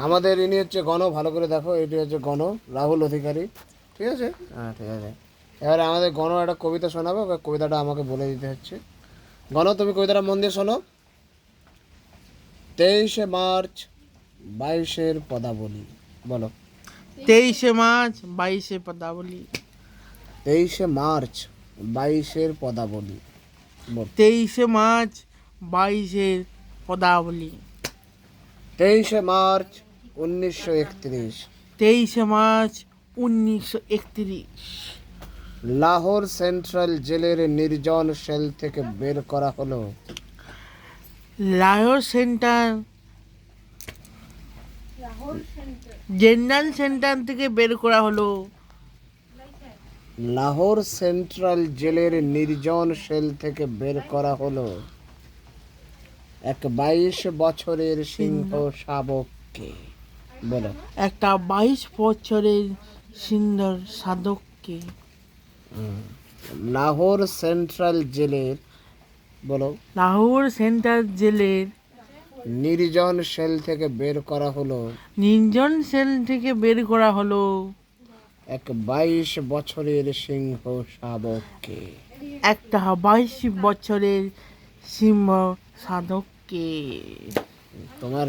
আমাদের ইনি হচ্ছে গণ, ভালো করে দেখো, এটি হচ্ছে গণ, রাহুল অধিকারী। ঠিক আছে, হ্যাঁ ঠিক আছে। এবারে আমাদের গণ একটা কবিতা শোনাবে, ওকে কবিতাটা আমাকে বলে দিতে হচ্ছে। গণ, তুমি কবিতাটা মন দিয়ে শোনো। 23শে মার্চ 22-এর পদাবলী, বলো। 23শে মার্চ 22-এ পদাবলী। 23শে মার্চ 22-এর পদাবলী, বল। 23শে মার্চ 22-এর পদাবলী। 23শে মার্চ 1931 23শে মার্চ 1931 লাহোর সেন্ট্রাল জেলের নির্জন সেল থেকে বের করা হলো। লাহোর জেনারেল সেন্টার থেকে বের করা হলো। লাহোর সেন্ট্রাল জেলের নির্জন সেল থেকে বের করা হলো এক 22 বছরের সিংহ শাবককে, বলো। একটা 22 বছরের সুন্দর সাধককে। লাহোর সেন্ট্রাল জেলের, বলো। লাহোর সেন্ট্রাল জেলের নির্জন সেল থেকে বের করা হলো নির্জন সেল থেকে বের করা হলো এক 22 বছরের সিংহ শাবককে। একটা 22 বছরের সিংহ সাধককে। তোমার